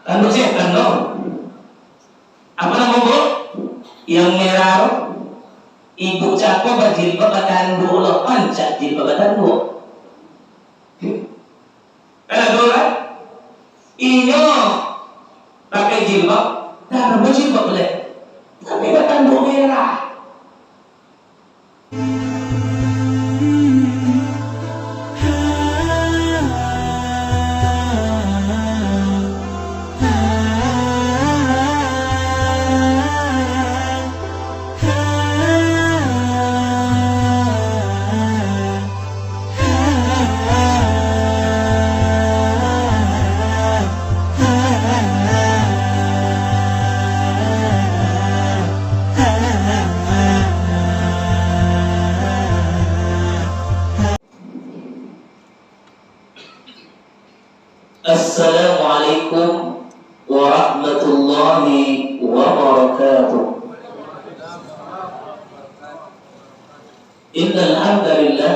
Kan sih kan no. Apa nama bu? Yang merah ibu cakap berjilbab badan dulu pancak jilbab badan dulu. Kalau kan? Iyo pakai jilbab, dah berjilbab boleh. Tapi badan dulu merah. Assalamualaikum warahmatullahi wabarakatuh. Innal hamdalillah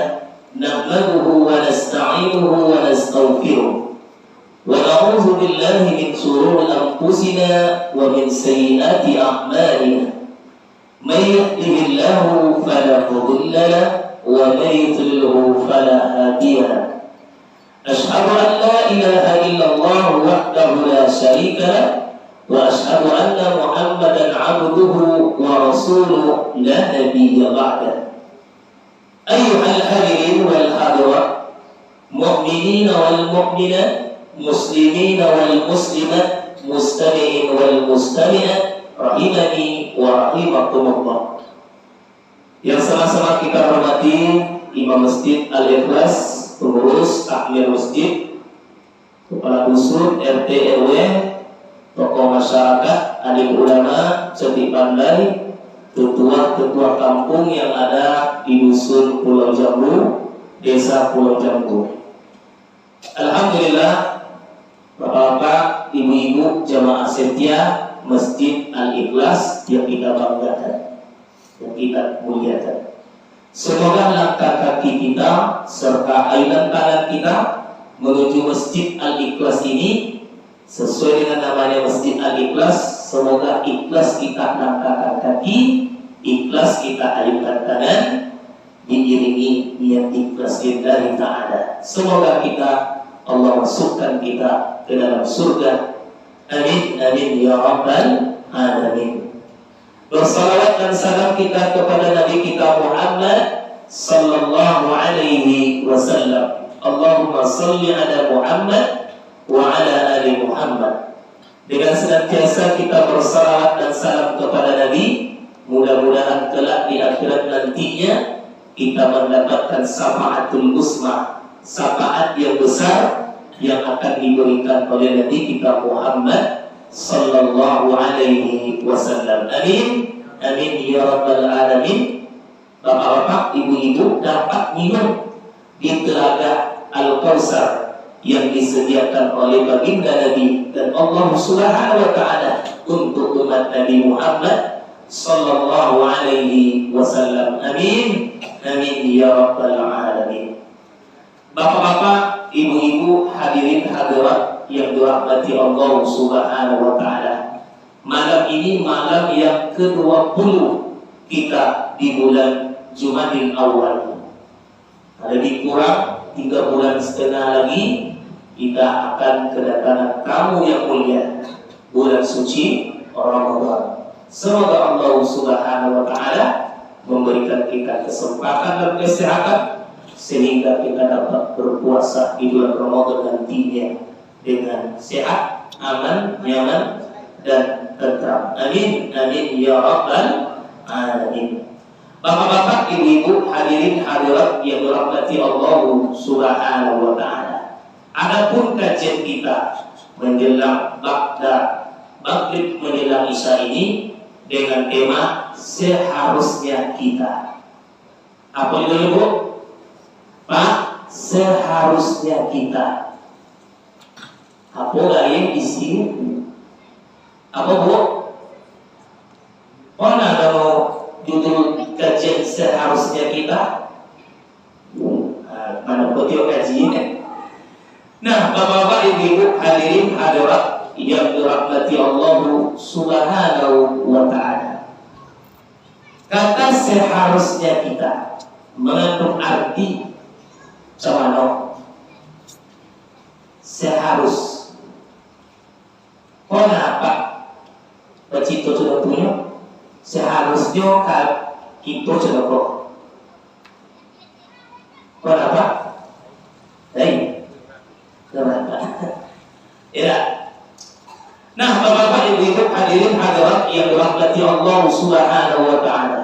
nahmaduhu wa nasta'inuhu wa nastaghfiruh wa na'udzu billahi min shururi anfusina wa min sayyiati a'malina. May yahdihillahu fala mudilla lahu wa may yudlilhu fala hadiya lahu. أشهد أن لا إله إلا الله وحده لا شريك له وأشهد أن محمدا عبده ورسوله لا نبي بعده. أيها الحاضرين والحاضرات مؤمنين والمؤمنات مسلمين والمسلمات مستمعين والمستمعات rahimani wa rahimakumullah. Yang sama-sama kita hormati Imam Masjid Al-Ikhlas, pengurus takmir masjid, kepala dusun, RT RW, tokoh masyarakat, alim ulama, cerdik pandai, ketua kampung yang ada di dusun Pulau Jambu, desa Pulau Jambu. Alhamdulillah, bapak-bapak, ibu-ibu, jamaah setia Masjid Al-Ikhlas yang kita banggakan, yang kita muliakan. Semoga langkah kaki kita serta aidan tangan kita menuju Masjid Al-Ikhlas ini sesuai dengan namanya Masjid Al-Ikhlas. Semoga ikhlas kita langkahkan kaki, ikhlas kita ayunkan tangan, diiringi niat ikhlas dari Ta'ala. Semoga kita Allah masukkan kita ke dalam surga. Amin, amin ya rabbal alamin. Bersalawat dan salam kita kepada Nabi kita Muhammad sallallahu alaihi wasallam. Allahumma salli ala Muhammad wa ala ali Muhammad. Dengan senantiasa kita bersalawat dan salam kepada Nabi, mudah-mudahan kelak di akhirat nantinya kita mendapatkan syafaatul uzma, syafaat yang besar yang akan diberikan oleh Nabi kita Muhammad sallallahu alaihi wasallam. Amin, amin ya rabbal alamin. Bapak-bapak, ibu-ibu dapat minum di telaga Al-Kautsar yang disediakan oleh baginda Nabi dan Allah Subhanahu wa taala untuk umat Nabi Muhammad sallallahu alaihi wasallam. Amin, amin ya rabbal alamin. Bapak-bapak, ibu-ibu, hadirin hadirat yang dirahmati Allah Subhanahu wa taala. Malam ini malam yang ke-20 kita di bulan Jumadil Awal. Lebih kurang 3 bulan setengah lagi kita akan kedatangan tamu yang mulia, bulan suci Ramadan. Semoga Allah Subhanahu wa taala memberikan kita kesempatan dan kesehatan sehingga kita dapat berpuasa di bulan Ramadan nantinya dengan sehat, aman, nyaman, dan tentram. Amin, amin ya rabbal alamin. Bapak-bapak, ibu-ibu, hadirin hadirat yang dirahmati Allah Subhanahu wa taala. Adapun kajian kita menjelang ba'da maghrib menjelang isya ini dengan tema seharusnya kita. Apa itu Ibu? Pak, seharusnya kita. Apa yang di sini? Apa Bu? Mana ada mau judul kajian seharusnya kita? Mana betul kajian? Nah, bapak-bapak, ibu-ibu, hadirin hadirat yang dirahmati Allah Subhanahu wa ta'ala. Kata seharusnya kita mengandung arti cawano. Seharus. Kenapa? Pecito sudah punya. Seharusnya kita sudah kok. Kenapa? Baik. Kenapa? Ya. Nah, Bapak-bapak, Ibu-ibu, hadirin hadirat yang dirahmati Allah Subhanahu wa ta'ala.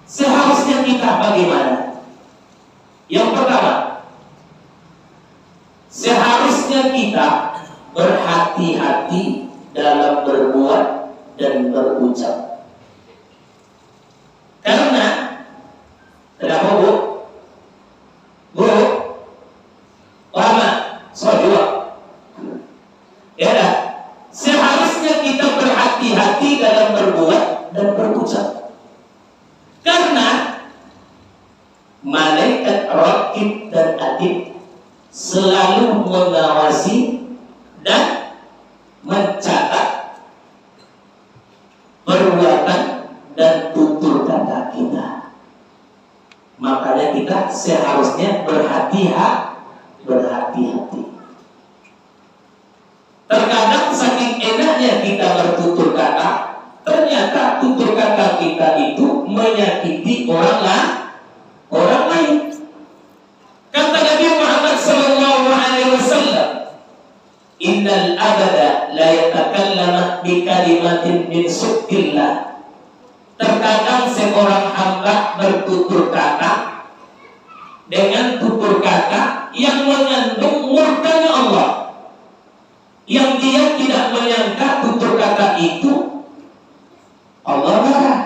Seharusnya kita bagaimana? Yang pertama, seharusnya kita berhati-hati dalam berbuat dan berucap. Karena kenapa, Bu? Bu? Lama? Soal ya dah. Seharusnya kita berhati-hati dalam berbuat dan berucap. Karena malaikat raqib dan atid selalu mengawasi dan mencatat perbuatan dan tutur kata kita. Makanya kita seharusnya berhati-hati. Terkadang saking enaknya kita bertutur kata, ternyata tutur kata kita itu menyakiti orang lain. Kata Nabi Muhammad SAW, innal abada la yatakallama bi kalimatin min su'illah. Terkadang seorang hamba bertutur kata dengan tutur kata yang mengandung murkanya Allah, yang dia tidak menyangka tutur kata itu Allah marah.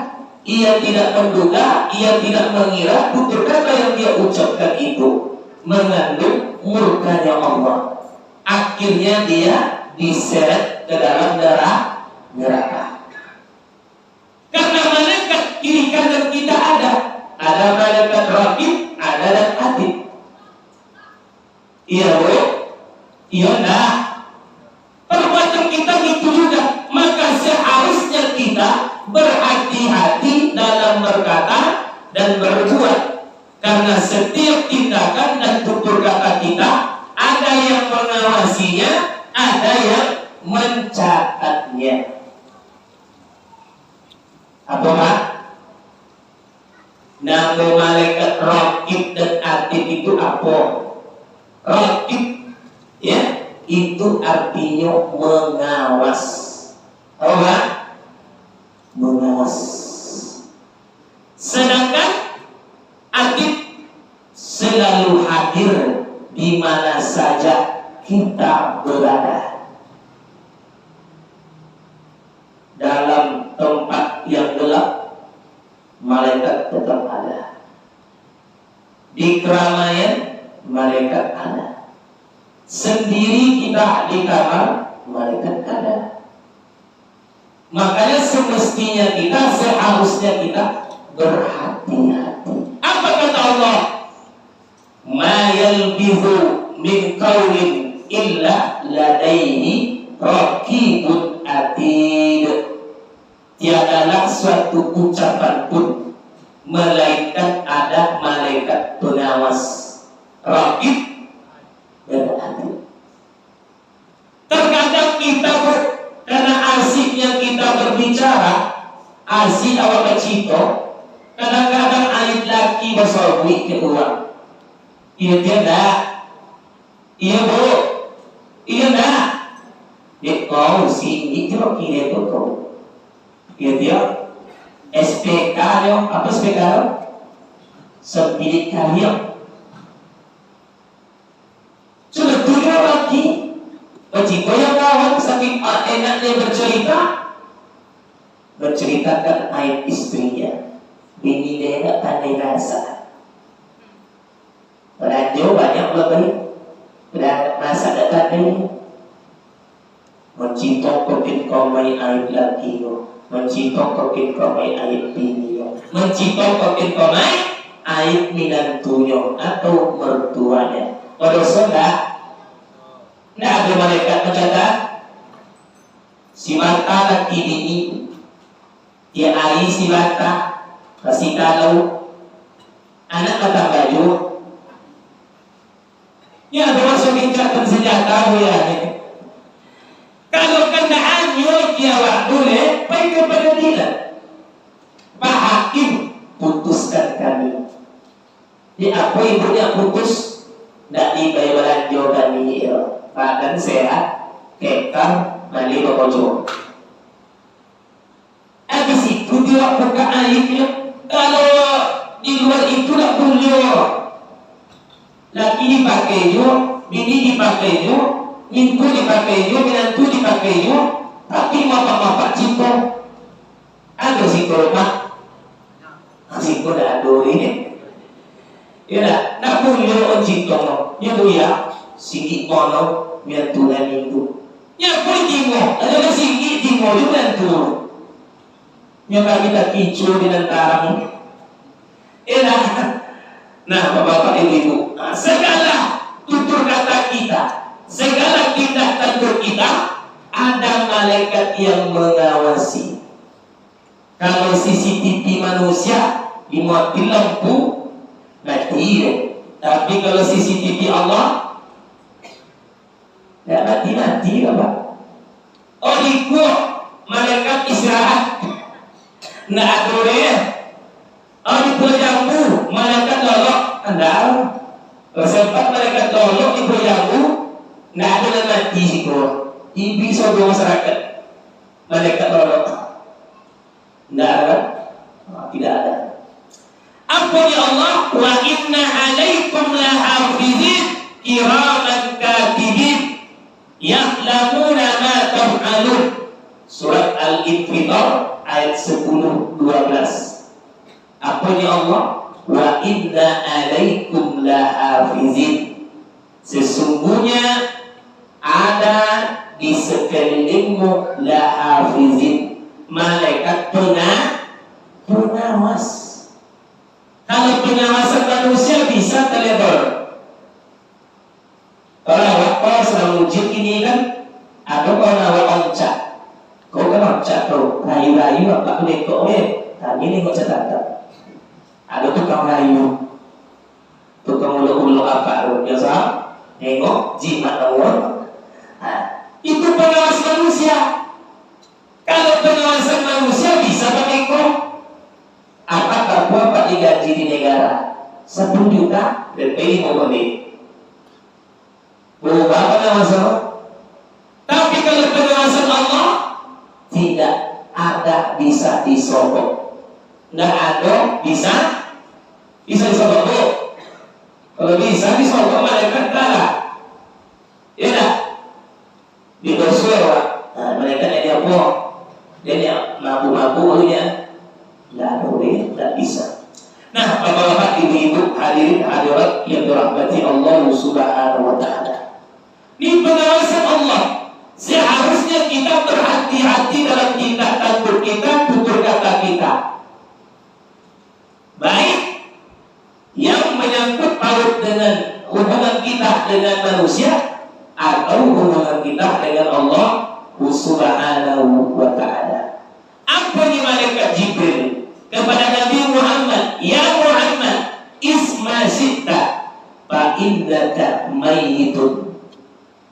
Ia tidak menduga, ia tidak mengira tutur kata yang dia ucapkan itu mengandung murkanya Allah. Akhirnya dia diseret ke dalam neraka. Karena malaikat kiri kanan kita ada malaikat raqib, ada dan atid. Iya, Bu? Iya, nah. Perbuatan kita itu juga. Maka seharusnya kita berhati-hati dalam berkata dan berbuat. Karena setiap tindakan dan tutur kata kita ada yang mengawasinya, ada yang mencatatnya. Apa Pak? Nama malaikat raqib dan atid itu apa? Raqib, ya, itu artinya mengawas. Apa? Mengawas. Sedangkan atid selalu hadir di mana saja kita berada. Dalam tempat yang gelap, malaikat tetap ada. Di keramaian, malaikat ada. Sendiri kita di kamar, malaikat ada. Makanya semestinya kita, seharusnya kita berhati-hati. Apa kata Allah? Ma yalbithu min qawlin illa ladaihi raqibun atid. Tiadalah suatu ucapan pun melainkan ada malaikat pengawas, raqib dan atid. Terkadang kita karena asiknya kita berbicara, asik awak kecito, kadang-kadang ayat laki bersobwi kedua. Iya dia dah, iya Bu, iya dah. Dia kau sini tu kira tu kau. Iya dia SPK dia apa SPK dia? Sebilik kalian. Sudah tujuh lagi. Baciko yang kawan saking enaknya berceritakan aib istrinya. Bini dia tak pandai rasa. Radio banyak lebih. Pada masa datang mencinta kokin komai aib laki lo, mencinta kokin komai aib bini lo, mencinta kokin komai aib minantunya atau mertuanya. Pada sudah Nggak ada malaikat mencatat si mata lagi ini dia air si mata kasih kalau anak kata baju ya ada masuk gencatan senjata ya. Kalau kena anyo dia boleh baik kepada dia Pak Hakim putuskan kami di apa ibunya putus tidak dibayar jo kami badan sehat kekang mali bekojo. Habis itu dia buka airnya. Kalau di luar itu tak boleh. Laki dipakai jo, bini dipakai jo, mintu dipakai jo, minantu dipakai jo. Tapi bapak-bapak cinta ada si korma, si koda ada ini. Ya, tak boleh on cinta no. Ya boleh. Sigi kono minantu dan mintu. Ya boleh timo, ada sigi timo juga minantu. Yang kita kicau di antara enak. Nah, bapak-bapak ibu-ibu, segala tutur kata kita, segala tindak tanduk kita, ada malaikat yang mengawasi. Kalau CCTV manusia dimati lampu, mati. Tapi kalau CCTV Allah, tidak mati-mati, Bapak. Oh, ikut malaikat istirahat. Nggak ada ya. Oh di Pulau Jambu malaikat lolok anda. Sempat malaikat lolok di Pulau Jambu nggak ada yang mati sih kok. Ibi sobo masyarakat malaikat lolok nggak ada. Tidak ada. Apa ya Allah? Wa inna alaikum lahafizin kiraman katibin ya'lamuna ma taf'alun. Surat Al-Infitar ayat 10-12. Apa ya Allah? Wa inna alaikum lahafizin. Sesungguhnya ada di sekelilingmu lahafizin, malaikat pengawas. Kalau pengawasan manusia bisa telepon. Kalau awak sedang ujian ini kan, atau kalau awak oncak. Kau kan oncak tuh, rayu-rayu apa lekok nah ini kau catat. Ada tukang rayu, tukang uluk-uluk apa biasa, nengok jimat awal. Itu pengawas manusia. Kalau pengawasan manusia bisa pakai kau. Apakah bapak digaji di negara 10 juta dan pilih mau beli? Berubah pengawasan. Tapi kalau pengawasan Allah tidak ada bisa disogok, nggak ada bisa disogok. Kalau bisa disogok malaikat kalah, ya dah. Di bersuara, malaikat yang dia dia mampu ya, nggak boleh, nggak bisa. Nah, bapak-bapak, ibu-ibu, hadirin hadirat yang dirahmati Allah Subhanahu Wa Taala. Ini pengawasan Allah. Seharusnya kita berhati-hati dalam tindak tanduk kita, tutur kata kita. Baik yang menyangkut paut dengan hubungan kita dengan manusia atau hubungan kita dengan Allah Subhanahu wa Ta'ala. Apa ini malaikat Jibril kepada Nabi Muhammad? Ya Muhammad, isma syi'ta fa innaka mayyitun.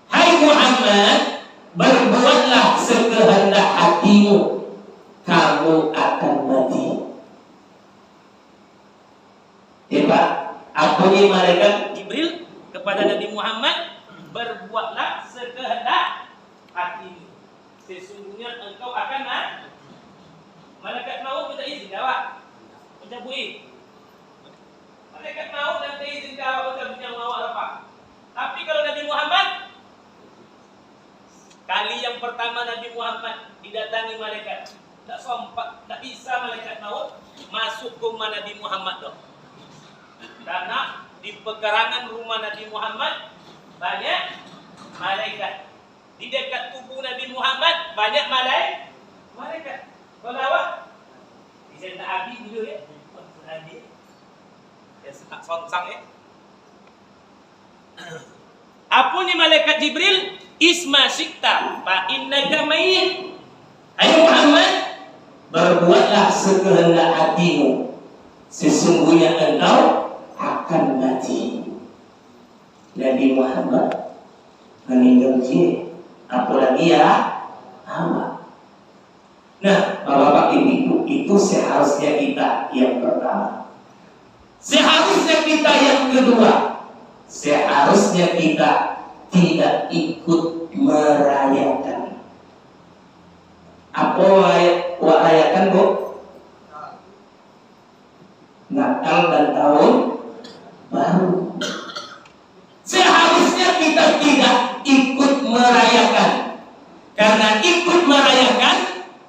Hai Muhammad, berbuatlah sekehendak hatimu, kamu akan mati. Pak, apa ini malaikat Jibril kepada Nabi Muhammad? Berbuatlah sekehendak hatimu, sesungguhnya engkau akan mati. Malaikat maut minta izin jawab, mencabui. Malaikat maut dan minta izin jawab untuk maut apa? Tapi kalau Nabi Muhammad, kali yang pertama Nabi Muhammad didatangi malaikat, tak sempat, tak bisa malaikat maut masuk ke rumah Nabi Muhammad dong. Karena di pekarangan rumah Nabi Muhammad banyak malaikat. Di dekat tubuh Nabi Muhammad banyak malaikat. Kalau awak bisa nak abi dulu ya, abi ya tak sonsang ya. Apuni malaikat Jibril, isma sikta fa innaka mayyit. Ayo Muhammad, berbuatlah sekehendak hatimu, sesungguhnya engkau akan mati. Nabi Muhammad meninggal dia, apalagi ya awak. Nah, bapak-bapak ibu, itu seharusnya kita yang pertama. Seharusnya kita yang kedua. Seharusnya kita tidak ikut merayakan. Apa rayakan, Bu? Natal dan tahun baru. Seharusnya kita tidak ikut merayakan. Karena ikut merayakan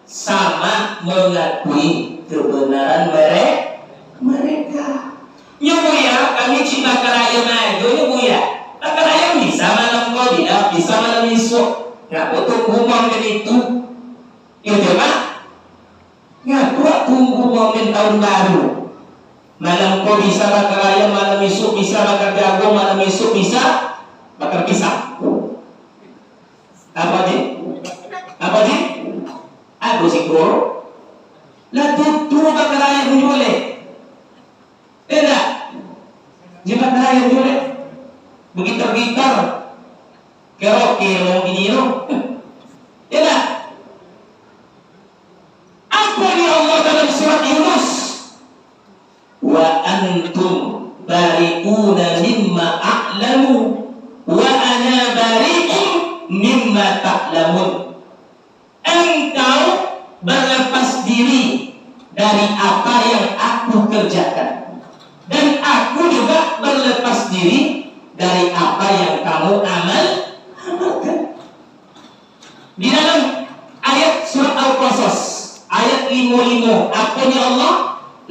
sama mengakui kebenaran mereka. Nyobu ya, kami cinta keraya maju, nyobu ya. Keraya bisa malam kau tidak, bisa malam esok. Nggak tunggu momen itu. Itu Pak. Nggak tunggu momen tahun baru. Malam kau bisa bakar ayam, malam esok bisa bakar jagung, malam esok bisa bakar pisang. Apa sih? Apa sih? Aku sih kau. Lah tuh bakar ayam boleh. Tidak. Jika kalian boleh begitu-begitu keroke mau gini no. Tidak. Apa di Allah dalam surat Yunus? Wa antum bari'una mimma a'lamu wa ana bari'un mimma ta'lamun. Engkau berlepas diri dari apa yang aku kerjakan. Dan aku juga berlepas diri dari apa yang kamu amalkan. Di dalam ayat surat Al-Qasas ayat 55, apanya Allah?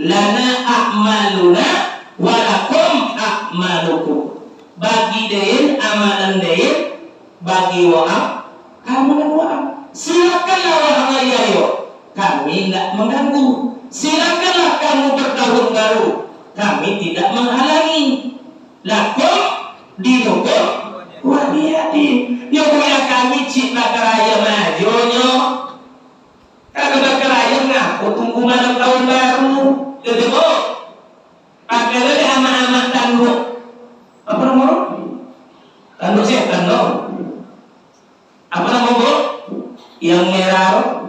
Lana a'maluna walakum a'malukum. Bagi dein amalan dein, bagi wa'am amalan wa'am. Silakanlah wahai ayo, kami tidak mengganggu. Silakanlah kamu bertahun baru, kami tidak menghalangi. Lakum dinukum waliyadin. Nyonya kami cipta keraya majonyo. Kagak keraya ngaku tunggu malam tahun baru. Jadi bu, akhirnya deh amat-amat tanduk. Apa nama? Tanduk setan dong. Apa nama bu? Yang merah.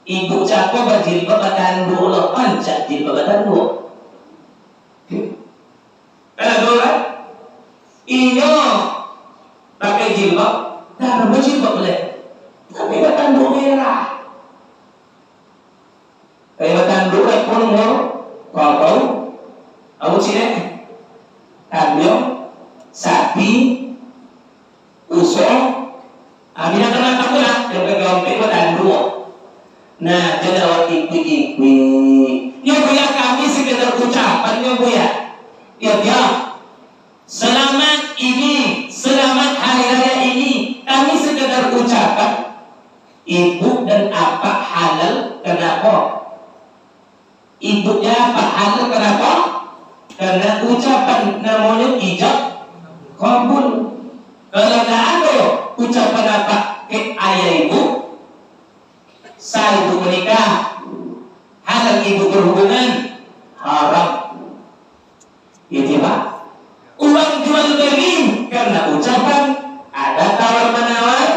Ibu cakap berjilbab tanduk loh, pancak jilbab tanduk. Kalau kan, iyo pakai jilbab, dah berjilbab boleh, tapi bertanduk merah. Kayak bertanduk pun mau kau, aku sini, kambing, sapi, usong, ambil anak kamu lah, yang kegamping bertanduk. Nah, jadi awak ikwi. Nyobu ya kami sekedar ucapan nyobu ya. Ya, selamat ini, selamat hari raya ini. Kami sekedar ucapan. Ibu dan apa halal, kenapa? Ibunya apa halal, kenapa? Karena ucapan namanya ijab kabul. Kalau tidak ada ucapan apa ke ayah ibu, saya ibu menikah, halal ibu berhubungan, haram. Itu Pak. Uang jual beli karena ucapan, ada tawar menawar,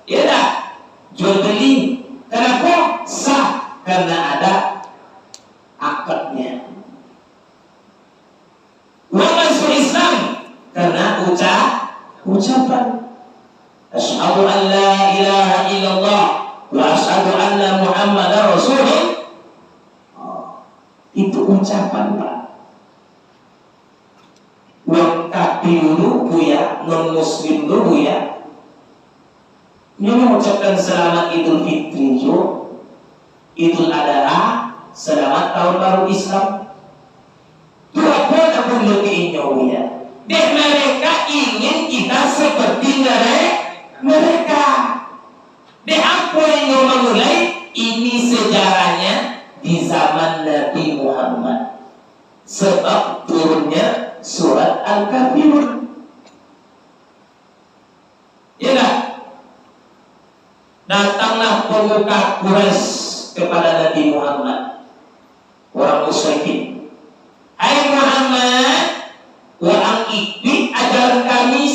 ya tak? Jual beli, kenapa? Sah karena ada akadnya. Uang masuk Islam karena ucapan. Asyhadu an la ilaha illallah wa asyhadu anna Muhammadar Rasulullah. Itu ucapan Pak. Wong kafir dulu buya, non muslim dulu ya. Ini mengucapkan selamat Idul Fitri, Idul Adha, selamat tahun baru Islam. Dua pun pun lebih ya. Dan mereka ingin kita seperti mereka. Dan apa yang memulai ini sejarahnya di zaman Nabi Muhammad. Sebab turunnya surat Al-Kafirun. adalah pemuka Quraisy kepada Nabi Muhammad, orang musyrikin. Hai Muhammad, orang ikut ajaran kami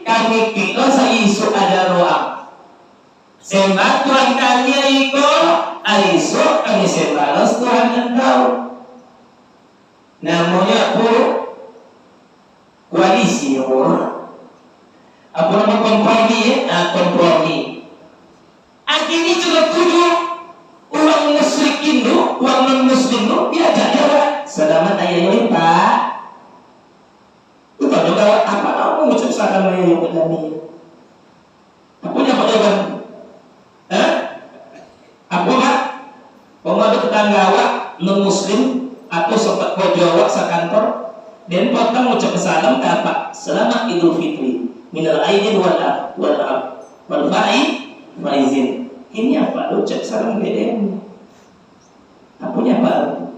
kami pikir isu ada roa. Sembah Tuhan kami isu kami sembah Tuhan engkau. Namanya koalisi orang. Apa nama kompromi? Kompromi. Akhirnya juga tujuh orang musyrikin tu, orang non-muslim tu, dia ajak selamat ayahnya Pak. Itu juga apa kamu mengucap selamat ayahnya kami? Apa yang Pak jawaban? Apa Pak? Pemadu tetangga awak non-muslim atau sobat kau jawab sekantor, dan potong mengucap salam ke apa? Selamat Idul Fitri. Minal aidin wal faizin. Ini apa? Lu cek salam BDM. Apunya apa?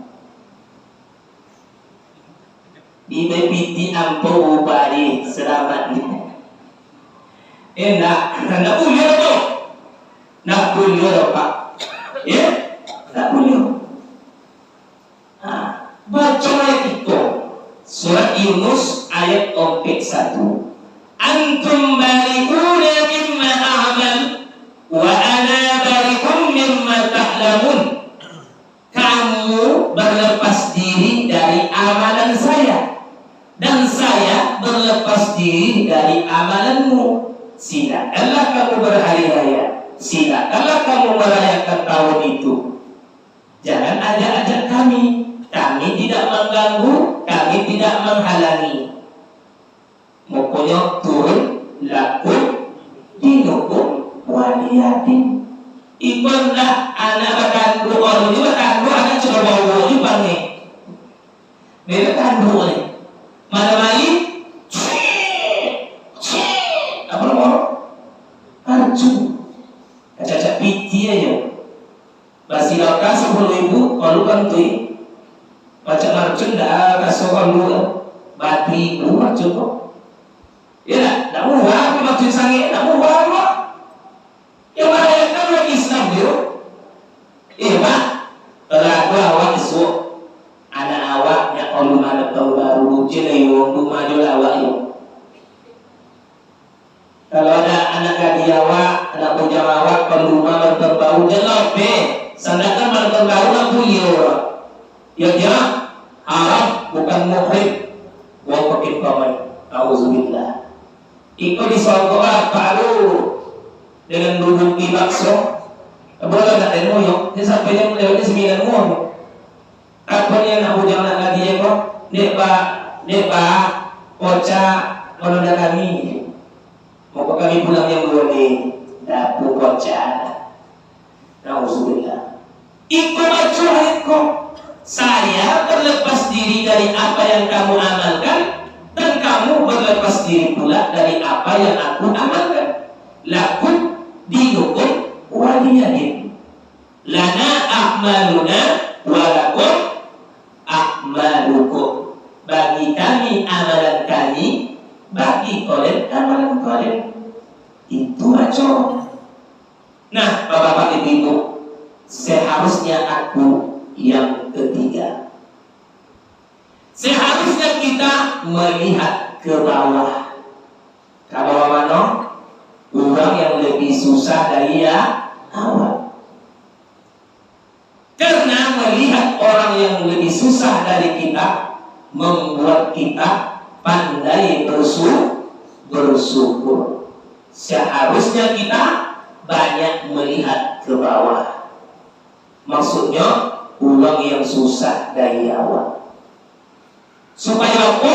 Di BPT ampo ubari selamat. Nak boleh tu. Nak boleh Pak. Ya? Nak boleh. Baca ayat itu. Surat Yunus ayat 1. Antum bari'una mimma a'mal wa ana bari'un mimma ta'lamun. Kamu berlepas diri dari amalan saya dan saya berlepas diri dari amalanmu. Silakanlah kamu berhari raya, silakanlah kamu merayakan tahun itu. Jangan ajak-ajak kami tidak mengganggu, kami tidak menghalangi. Pokoknya turun lakum dinukum waliyadin. Ikon dah anak berkandu orang juga kandu anak coba bawa juga nih. Mereka kandu nih. Mana lagi? Apa nomor? Arju. Cacat piti aja. Basi lokal 10.000 kalau kan tuh. Baca marcun dah kasih kalau bateri rumah cukup. Ya, tak murah aku maksud sangat, tak murah apa? Yang merayakan orang Islam dia. Pak, kalau aku awak esok, anak awaknya kalau mana tahu baru jenis orang tu maju awak itu. Kalau ada anak gadis awak, anak bujang awak, kalau rumah berbau jelas sandakan berbau lampu orang. Ya dia haram bukan muhrim, wong pakai kawan. Auzubillah. Iko disogok baru dengan duduk di bakso. Boleh tak ada moyong? Dia sampai yang lewatnya 9 moyong. Apa yang nak bujang nak lagi kok? Nepa, oca, mana kami? Mau kami pulang yang boleh. Dapur oca. Auzubillah. Iko baca saya berlepas diri dari apa yang kamu amalkan, dan kamu berlepas diri pula dari apa yang aku amalkan. Lakum dinukum waliyadin. Lana a'maluna walakum a'malukum. Bagi kami amalan kami, bagi kalian amalan kalian. Itu aja. Nah, Bapak-bapak Ibu, seharusnya aku yang ketiga. Seharusnya kita melihat ke bawah. Ke bawah mana? Orang yang lebih susah dari awal. Karena melihat orang yang lebih susah dari kita membuat kita pandai bersyukur. Seharusnya kita banyak melihat ke bawah. Maksudnya orang yang susah dari awal. Supaya apa?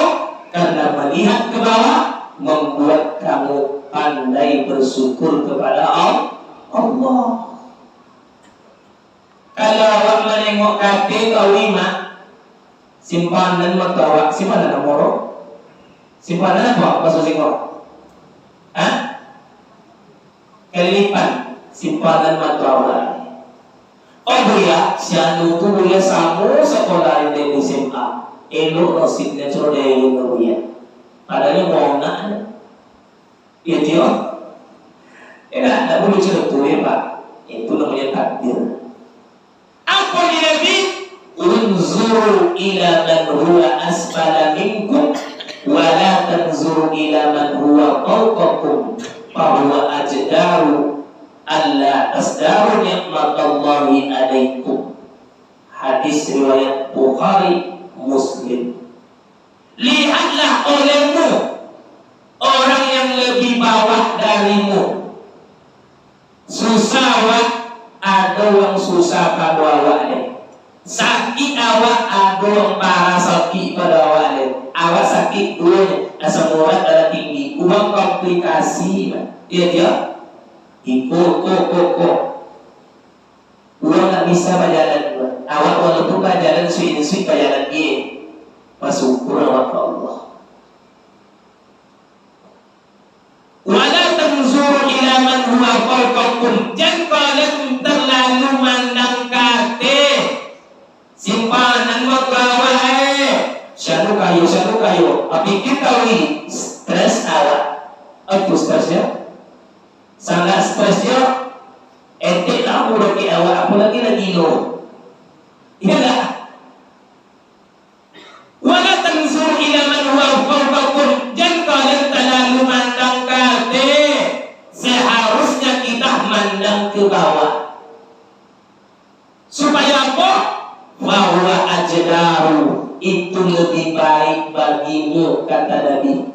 Karena melihat ke bawah membuat kamu pandai bersyukur kepada Allah. Kalau awak menengok kaki kau 5 simpanan matawak, simpanan nomor, simpanan apa? Maksud singkong? Kelipan simpanan matawak. Oh ya, si anu tu boleh samu sekolah di SMA. Elok nasibnya cuma dari dia. Padahal mau nak, ya dia. Tak boleh cerita tu ya Pak. Itu namanya takdir. Apa ni Nabi? Unzuru ila man huwa asfala minkum wa la tanzuru ila man huwa fawqakum fa huwa ajdaru alla tasdaru ni'matallahi alaikum. Hadis riwayat Bukhari, Muslim. Lihatlah olehmu orang yang lebih bawah darimu. Susah awak, ada yang susah pada awak ni. Sakit awak, ada yang parah sakit pada awak ni. Awak sakit dua ni, asam urat darah tinggi, uang komplikasi. Dia ikut. Uang tak bisa berjalan. Awak walaupun berjalan sweet berjalan dia. Bersyukur awak ke Allah. Wala tanzuru ila man huwa fawqakum. Jangan kalian terlalu mandang kate. Simpanan magawai. Syanu kayo. Tapi kita ni stres awak. Apa stresnya? Sangat stresnya. Etik lah mudah ke awak. Apa lagi lo. Iyalah. Wala tanzuru ila man huwa fawqakum. Jangan kalian terlalu mandang kate. Seharusnya kita mandang ke bawah. Supaya apa? Bahwa ajdaru itu lebih baik bagimu, kata Nabi.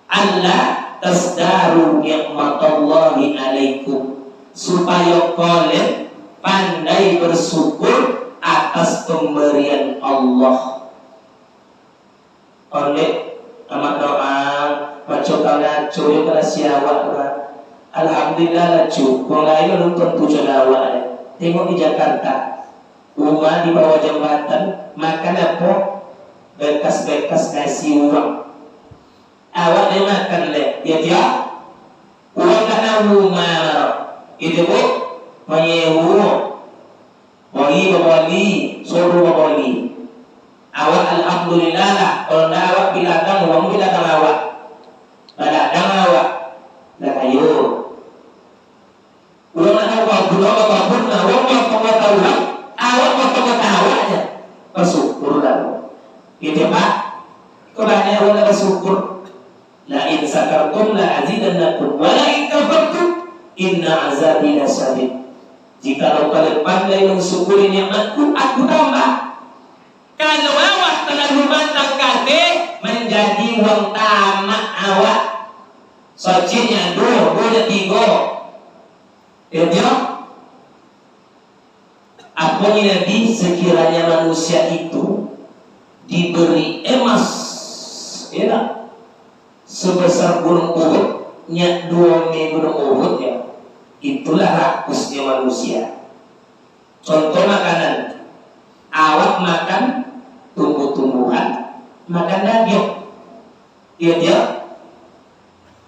Allah tasdaru ni'matallahi alaikum, supaya kalian pandai bersyukur atas pemberian Allah. Oleh amat doa baca kalau cuy pada siawak, alhamdulillah lah cuy. Orang lain belum tentu cenawak. Tengok di Jakarta, rumah di bawah jembatan, makan apa? Bekas-bekas kasih uang. Awak dia makan leh, dia uang tak rumah. Itu bu, menyewa. Bagi, suruh bagi. Awak alhamdulillah lah. Kalau nak awak biladang, uang biladang awak. Biladang awak. Dah kayu. Uang nak awak, awak mau tahu lah. Awak mau tahu aja. Bersyukur lah. Gitu pak. Kau banyak orang bersyukur. La in sakartum la azidannakum wa la in kafartum inna azabi lasyadid. Jika kalian pandai mensyukuri nikmatku, aku tambah. Kalau awak terlalu mandang kate, menjadi wong tamak awak. Socinya dua tiga. Dia apa ni Nabi, sekiranya manusia itu diberi emas, ya, sebesar gunung Uhud, nyak 2 gunung Uhud ya. Itulah rakusnya manusia. Contoh makanan, awak makan tumbuh-tumbuhan, makan daging. Dia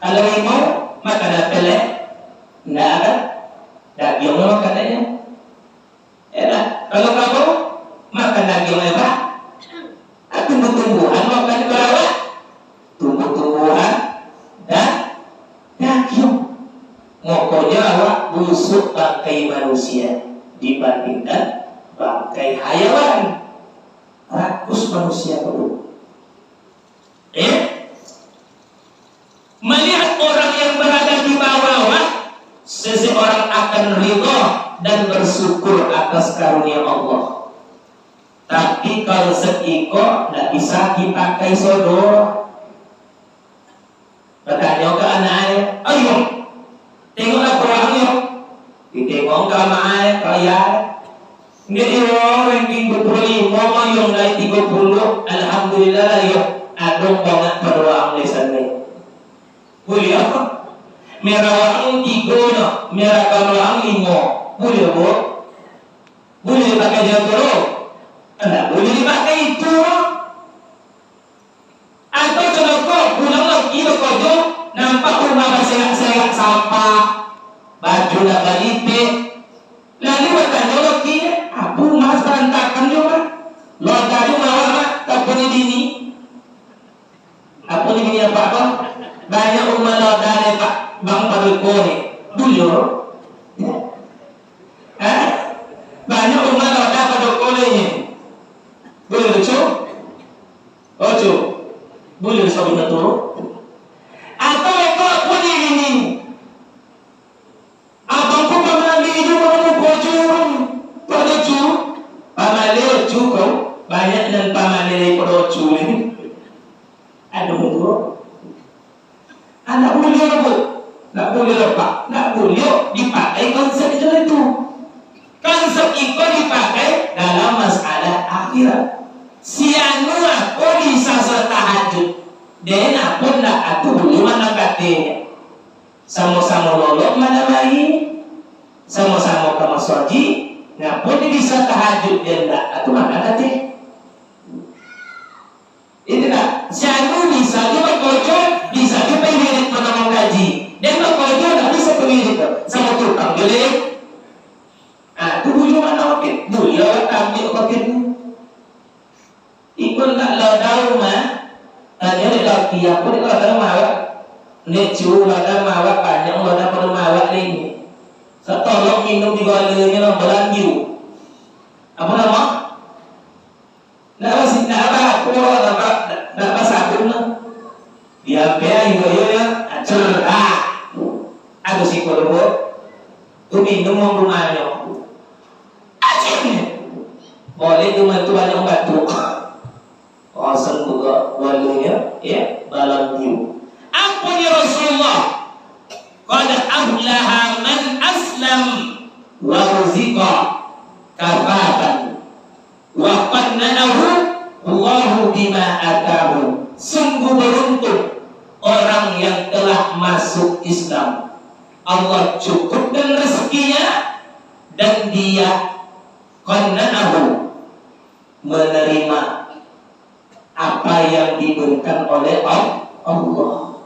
kalau mau makan apel, enggak ada daging makanannya. Enak. Kalau kamu makan daging apa? Tumbuh-tumbuhan makan berapa? Tumbuh-tumbuhan dan daging. Pokoknya awak busuk bangkai manusia dibandingkan bangkai hayawan. Rakus manusia perlu. Melihat orang yang berada di bawah, seseorang akan ridha dan bersyukur atas karunia Allah. Tapi kalau seiko tidak bisa dipakai sodor. Bertanya ke anaknya, ayo tengoklah perang yuk. Ditengok ke anaknya kaya. Ini ranking 25 yang dari 30. Alhamdulillah yuk. Adong banget berdoa di sana. Boleh apa? Merah orang 3, merah orang 5. Boleh bu? Boleh pakai jangkau? Enggak boleh dipakai itu. Atau kalau kau pulang lagi kau nampak rumah berserak-serak sampah, baju dah balipik. Lalu bertanya lagi, apa mas berantakan juga? Loda juga awak tak punya dini. Apa ni apa kau? Banyak rumah loda ni pak bang pada kau ni. Dulu Hah? Banyak rumah roda pada kolenya. Boleh lucu? Oh cu, boleh sabi na turo? Atau eko pun ini. Abang ko pamali yung mga pojong pada cu, pamali o cu ko, banyak ng pamali pada cu ini. Ano mo turo? Anak boleh apa? Nak boleh apa? Nak boleh dipakai konsep itu. Konsep itu dipakai dalam masalah akhirat. Si anu aku bisa setahajud dan aku nak atu dulu mana katanya sama-sama lolok mana lagi sama-sama kama soji ngapun bisa tahajud dan nak atu mana katanya itu tak si anu bisa dia berkocok bisa dia pengirit menamang gaji dan berkocok tak bisa pengirit sama tukang boleh tu dulu mana wakil dulu ambil wakil ikut tak ladau mah, hanya di laki aku di ladau mawak, necu ladau mawak banyak ladau pada mawak ini. Setolong minum di balenya lah belanju. Apa nama? Nak masih nak apa? Aku nak pasabun lah. Dia pea yo ya, cerah. Aku sih kalau tu minum mau rumahnya. Acing. Boleh tu mah tu banyak batu. Asal juga walunya ya balang hiu. Apa ya Rasulullah? Qad aflaha man aslam wa ruziqa kafatan wa qanna'ahu Allahu bima atahu. Sungguh beruntung orang yang telah masuk Islam. Allah cukupkan rezekinya dan dia qanna'ahu menerima apa yang diberikan oleh Allah.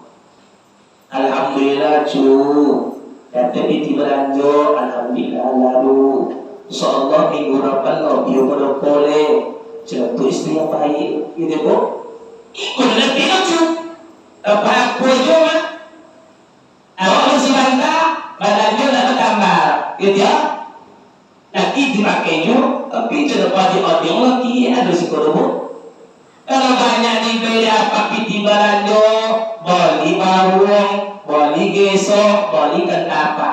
Alhamdulillah cu, kata biti beranjo, alhamdulillah lalu. Insyaallah minggu depan lebih pada boleh. Jatuh istri yang baik, gitu bu. Ikut lebih cu. Apa aku juga? Awak masih bantah, badannya nak bertambah, gitu ya? Lagi dimakainya, tapi tidak pada orang lagi ada si korban. Kalau banyak dibeli apa piti baranjo, beli barung, beli gesok, beli kan apa.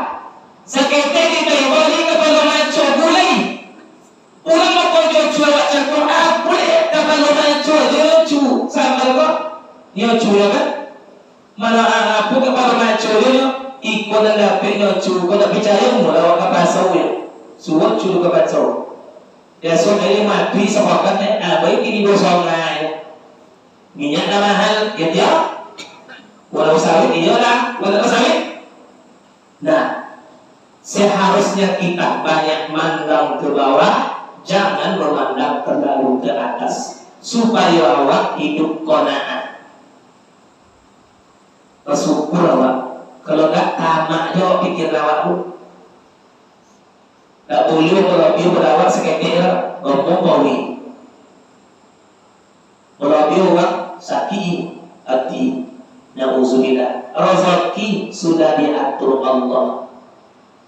Seketika kita beli kepala maco boleh. Pulang mau jual baca Quran boleh kepala maco dia cu sama kok. Dia cu ya kan? Mana aku kepala maco dia ikut dan dapat dia cu. Kau tak percaya mula awak kapasau ya. Suat cu kapasau. Ya so dari mati sebabkan baik ini dosa lain. Minyak dah mahal, ya dia. Walau sawit iya lah, walau sawit. Nah, seharusnya kita banyak mandang ke bawah, jangan memandang terlalu ke atas, supaya awak hidup qanaah. Bersyukur awak. Kalau tak tamak jauh pikir awak tu. Tak boleh kalau dia berawak seketik ngomong bawi. Kalau dia awak sakit hati, na'udzubillah. Rezeki sudah diatur Allah.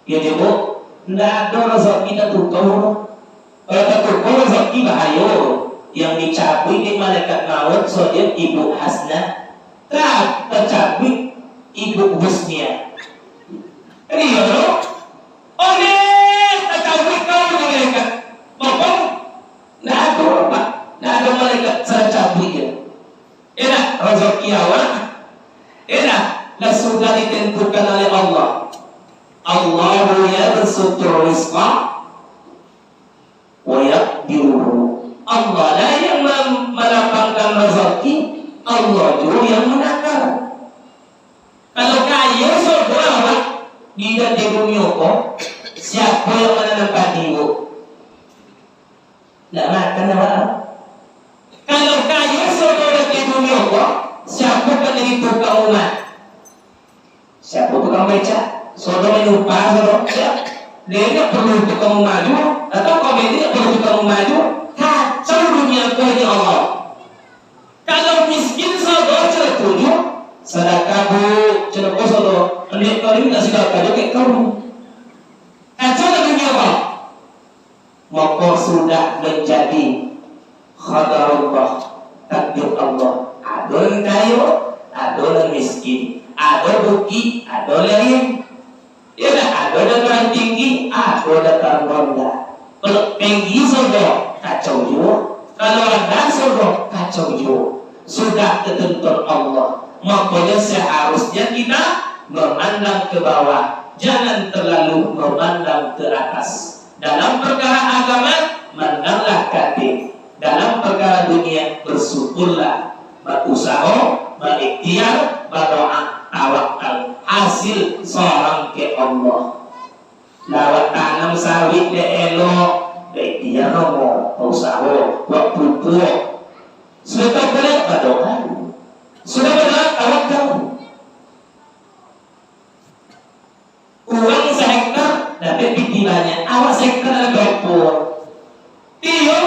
Ya jebo, tidak ada rezeki tak tukar. Kalau tak tukar rezeki bahaya. Yang dicabut di malaikat maut soalnya Ibu Hasnah, tak tercabut Ibu Husnia. Ini ya loh. Oleh tercabut kau malaikat. Bapak, tidak ada apa, tidak ada malaikat tercabut ya. Enak rezeki awak, enak lah sudah ditentukan oleh Allah. Allahu yabsutu rizqa wa yaqdiruhu. Allah lah yang melapangkan rezeki, Allah juga yang menakar. Kalau kaya surga awak tidak di dunia kok, siapa yang menanamkan ibu? Tidak makan awak. Kalau kaya surga di dunia kok, siapa pendidik tukang umat? Siapa tukang beca? Saudara lupa saudara. Dia tidak perlu tukang maju atau komedi tidak perlu tukang maju. Kacau dunia ini Allah. Kalau miskin saudara cerita tujuh, sedekah bu, cerita saudara. Anda kali ini nggak sedekah juga kayak kau. kacau dunia Allah. Maka sudah menjadi qadarullah, takdir Allah. Ada yang kaya, ada yang miskin, ada bukti, ada lain. Ya, ada dataran tinggi, ada dataran rendah. Kalau tinggi surga, kacau juga. Kalau rendah surga, kacau juga. Sudah ketentuan Allah. Makanya seharusnya kita memandang ke bawah, jangan terlalu memandang ke atas. Dalam perkara agama, mandanglah ke atas. Dalam perkara dunia, bersyukurlah, berusaha, berikhtiar, berdoa, tawakal. Hasil seorang ke Allah. Lawat tanam sawit de elok, berikhtiar nomor, usaha, buat pupuk. Sudah terberat berdoa, sudah berat tawakal. Uang sehektar dapat banyak, awak sehektar ada berapa? Tiyo,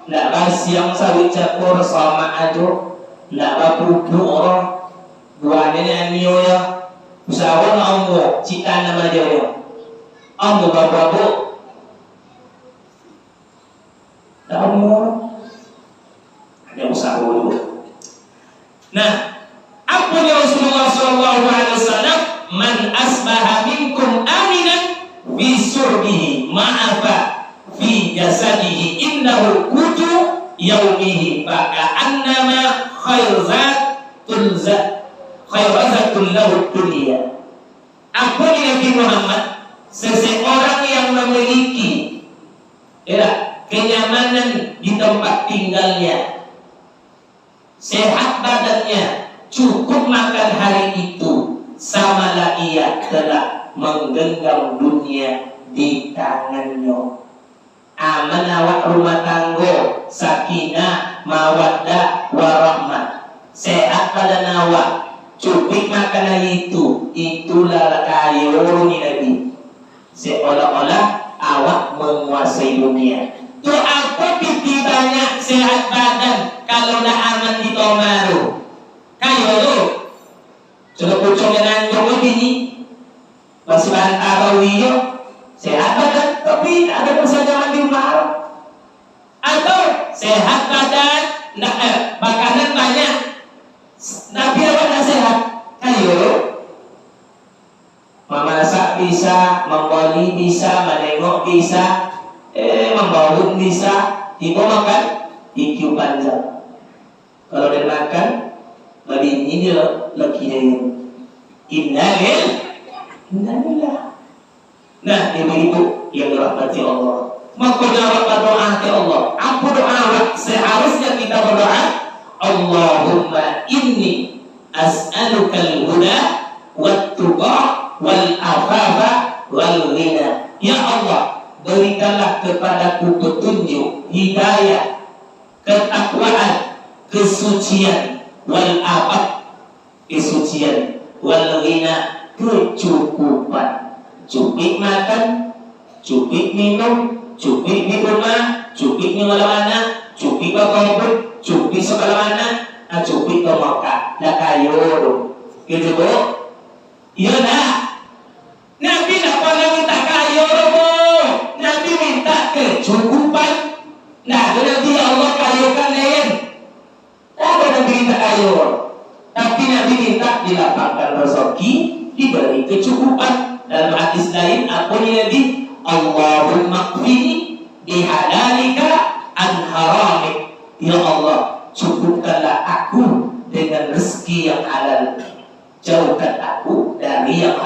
tidak siang sawit campur sama aja, tidak berpupuk orang. Buahnya niyo ya, usaha ngomong, cita nama dia ya. Ngomong berapa? Tak ngomong. Ada usaha dulu. Nah, apa yang Rasulullah SAW, man asbaha minkum aminan fi surbihi ma'afa fi jasadihi innahu kutu yaumihi faka'annama khairazatun lahu dunia. Apa yang Nabi Muhammad, seseorang yang memiliki kenyamanan di tempat tinggalnya, sehat badannya, cukup makan hari itu, samalah ia telah menggenggam dunia di tangannya. Aman awak rumah tangga, sakinah, mawaddah, warahmah. Sehat badan awak, cukup makan hari itu, itulah kaya Nabi. Seolah-olah awak menguasai dunia. Tuh apa pipi banyak sehat badan kalau dah aman di tomaru? Kayo lo, sudah pucung dengan jodoh ini, masih bahan tarawih, sehat badan, tapi tak ada persajaman di rumah. Atau sehat badan, makanan banyak, tapi awak tak sehat. Kayo lo, memasak bisa, membeli bisa, menengok bisa, membangun bisa, tiba makan, IQ panjang. Kalau dia makan, bagi ini dia lagi dia innalillah. Nah, ibu-ibu yang dirahmati Allah, maka jawab doa ke Allah. Apa doa? Seharusnya kita berdoa, Allahumma inni as'alukal huda wat-tuqa wal-afafa wal-ghina. Ya Allah, berikanlah kepadaku petunjuk, hidayah, ketakwaan, kesucian, wal-afaf, kesucian, wal-ghina, kecukupan. Cukup makan, cukup minum, cukup di rumah, cukup di mana-mana, cukup berkumpul, cukup segala mana, cukup ke Makkah. Dah kayo, gitu bu? Iya dah. Nabi tak pernah minta kayo, bu. Nabi minta kecukupan. Nah, Nabi Allah kayokan lain. Tak ada Nabi minta kayo, tapi Nabi minta dilapangkan rezeki, diberi kecukupan. Dalam hadis lain, apa yang Nabi? Allahumma qfini bihalalika an haramik. Ya Allah, cukupkanlah aku dengan rezeki yang halal, jauhkan aku dari yang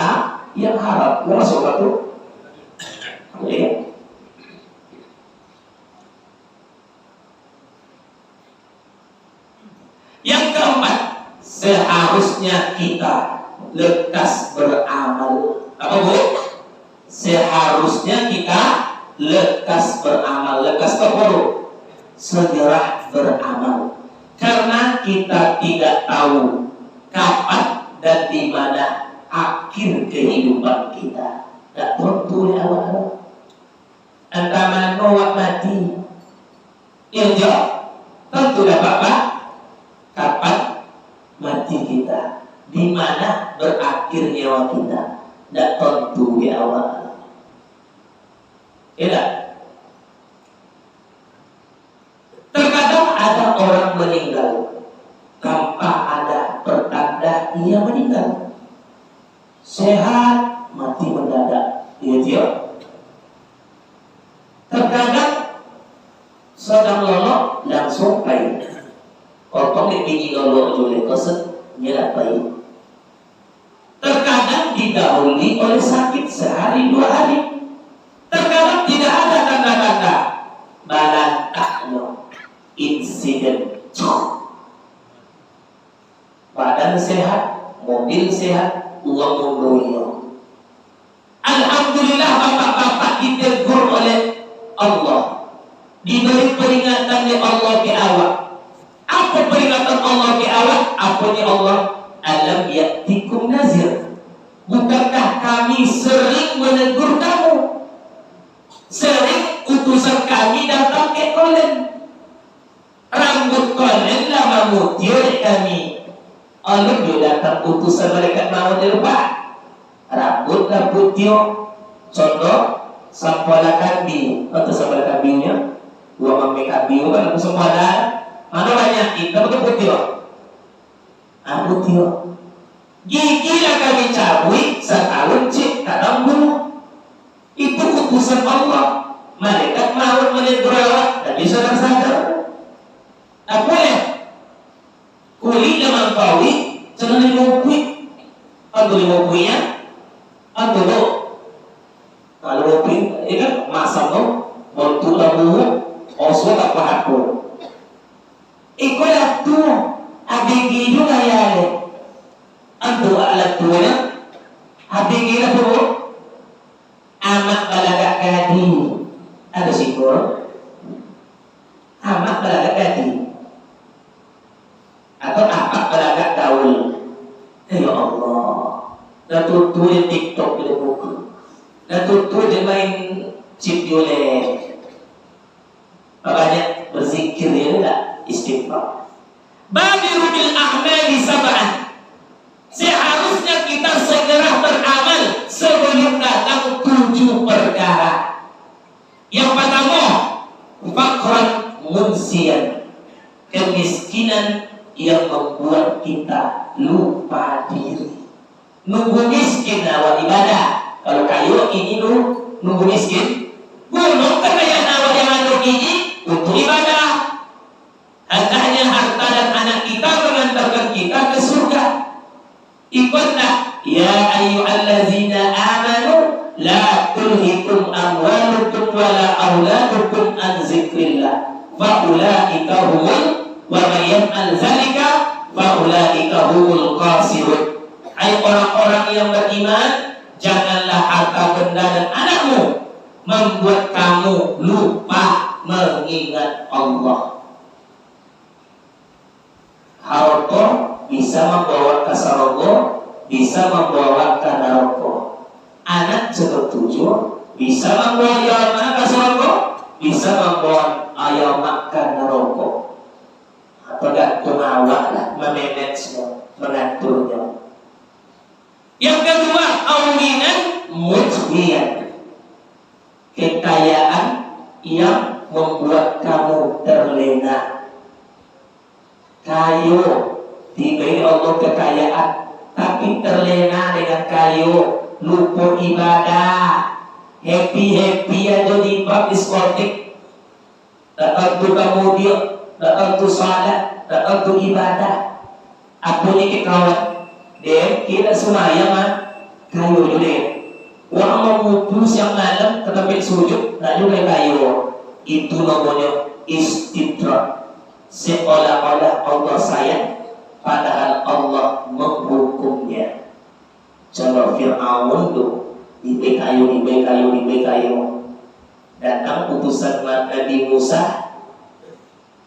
haram. Mau masuk waktu? Boleh. Yang keempat, seharusnya kita lekas beramal. Apa bu? Seharusnya kita lekas beramal. Lekas keburu, segera beramal. Karena kita tidak tahu kapan dan di mana akhir kehidupan kita. Tak tentu ya Allah. Antara mana awak mati? Ya jawab. Tentu dah Bapak. Kapan mati kita? Di mana berakhir nyawa kita? Tak tentu ya Allah. intan. Sehat, mati mendadak. Iya dia. Terkadang sedang lolok langsung pahit. Potong di biji lolok oleh koset nyerap pahit. Terkadang didahului oleh sakit sehari 2 hari. Terkadang tidak ada tanda-tanda balantahno insiden. Badan sehat, mobil sehat, uang mundoyo. Alhamdulillah bapak-bapak ditegur oleh Allah, diberi peringatan oleh Allah ke awak. Apa peringatan Allah ke awak? Apanya Allah? Alam ya'tikum nazir. Bukankah kami sering menegur kamu? Sering utusan kami datang ke kalian. Rambut kalian lama mutiara kami. Allah juga datang utusan mereka mau dirubah. Rambut dan putih. Contoh sampala kambing atau sampala kambingnya. Dua mami kambing kan aku sampala. Mana banyak hitam atau putih? Putih. Gigi lah kami cabui setahun cik tak bulu. Itu utusan Allah. Malaikat maut menegur awak dan bisa sadar. Apa ya? Kuli dan mangkawi jangan dimukui. Atau dimukuinya atau lo kalau mukui ini kan masa lo waktu lalu oswa tak paham. Ikolah tu abigi juga ya le. Antu alat tuanya abigi lah tu amat balaga kadi ada sikor amat balaga kadi atau amat balaga gaul. Ya Allah, dah tu di TikTok di buku, dah tu dia main chip oleh banyak berzikir ya enggak istighfar. Badiru bil a'mali sab'an. Seharusnya kita segera beramal sebelum datang 7 perkara. Yang pertama, faqran munsiyan, kemiskinan yang membuat kita lupa diri. Nunggu miskin awal ibadah. Kalau kayu ini nunggu miskin, gunung karena yang awal yang ada ini untuk ibadah. Hendaknya harta dan anak kita mengantarkan kita ke surga. Ikutlah, ya ayyuhallazina amanu la tulhikum amwalukum wala auladukum an zikrillah fa ulaika humul wa may yaf'al dzalika fa ulaika humul khasirun. Hai orang-orang yang beriman, janganlah harta benda dan anakmu membuat kamu lupa mengingat Allah. Harta bisa membawa ke surga, bisa membawa ke neraka. Anak setuju bisa membawa ayam ke surga, bisa membawa ayam ke neraka. Tergantung awak lah memanagenya, mengaturnya. Yang kedua, awinan mujhiyan, kekayaan yang membuat kamu terlena. Kayu diberi Allah kekayaan, tapi terlena dengan kayu, lupa ibadah, happy aja di bab diskotik. Datang tu kamu dia, datang tu salat, datang tu ibadah. Aku ni ke kawan, dia kita semuanya mah kayu juga. Orang mau putus yang malam tetapi sujud, tak juga kayu. Itu namanya istidrak. Seolah-olah Allah sayang, padahal Allah menghukumnya. Contoh Fir'aun tu di kayu. Datang utusan Nabi Musa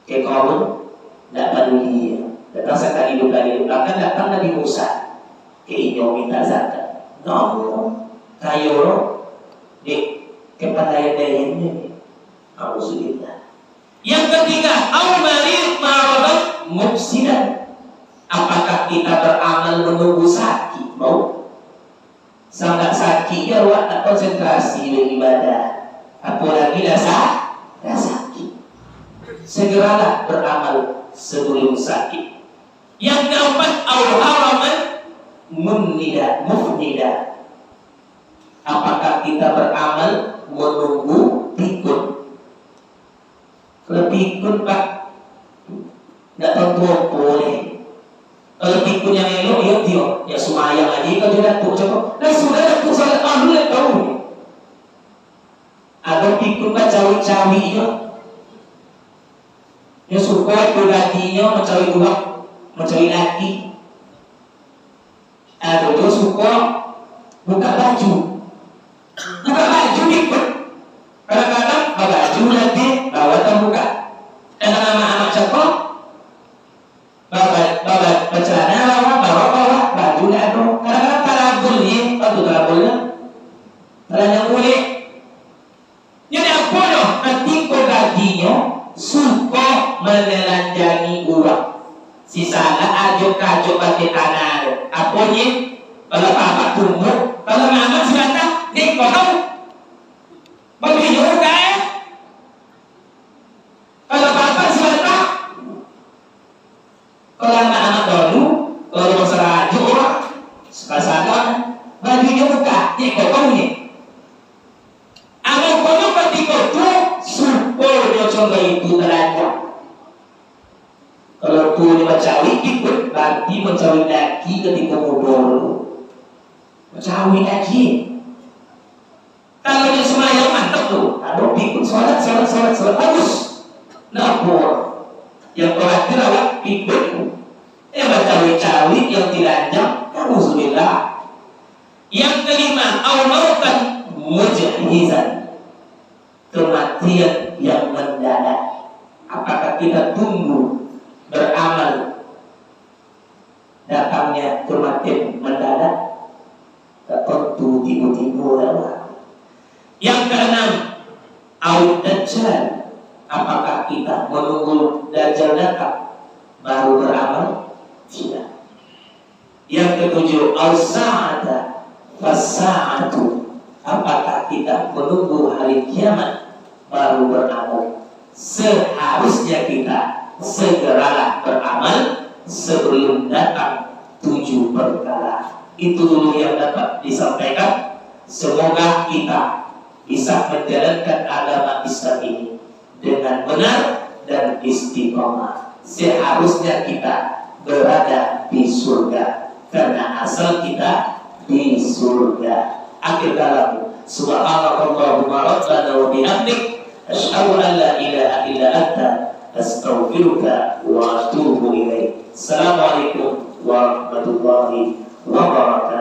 ke kaum, tidak peduli. Datang sekali dua kali, bahkan datang Nabi Musa ke Inyo minta zakat. Namun kayu di kepandaian ini, Alhamdulillah. Yang ketiga, al-marid maradat mufsidan. Apakah kita beramal menunggu sakit? Mau? Sangat sakit ya, ruang tak konsentrasi dengan ibadah. Apalagi dah sakit. Segeralah beramal sebelum sakit. Yang keempat, al-haraman mufnida. Apakah kita beramal menunggu pikun? Kalau pikun Pak, nggak tentu boleh. Kalau pikun yang elok, ya dia, ya semayang aja kalau dia datuk coba. Nah sudah datuk salat dulu ya tahu. Ada pikun Pak cawi-cawi ya. Ya suka itu gajinya mencawi uang, mencawi laki. Ada dia suka buka baju. Buka baju ikut. Kadang-kadang baju nanti bawa terbuka. Dan anak-anak cakap bawa celana bawa baju nggak ada. Kadang-kadang tarabul ni, apa tarabulnya? Taranya boleh. Jadi apa no? Nanti kau gajinya suka menelanjangi uang. Sisanya ajuk-ajuk bagi tanah. Apa ni? Kalau bapak tumbuh, kalau mama sudah Dik, kau tahu? Bagi juga kalau bapak siapa? Kalau anak-anak baru, kalau masalah orang sekarang bagi juga. Dik, kau tahu ni? Anak kau ketika tu super dia coba itu terancam. Kalau tu dia mencari ikut, nanti mencari lagi ketika bodoh. Mencari lagi. Kalau dia semayang mantap tuh, ada pikun sholat bagus. Nabur yang terakhir awak pikun, cawi-cawi yang dilanjang, alhamdulillah. Yang kelima, awmautan mujahizan, kematian yang mendadak. Apakah kita tunggu beramal datangnya kematian mendadak? Tentu tiba-tiba lewat. Yang keenam, Dajjal. Apakah kita menunggu Dajjal datang baru beramal? Tidak. Yang ketujuh, As-sa'ata fas-sa'atu. Apakah kita menunggu hari kiamat baru beramal? Seharusnya kita segeralah beramal sebelum datang 7 perkara. Itu dulu yang dapat disampaikan. Semoga kita bisa menjalankan agama Islam ini dengan benar dan istiqomah. Seharusnya kita berada di surga karena asal kita di surga. Akhir kalam, subhanallahumma rabbana wa bihamdik, asyhadu an la ilaha illa anta, astaghfiruka wa atubu ilaik. Assalamualaikum warahmatullahi wabarakatuh.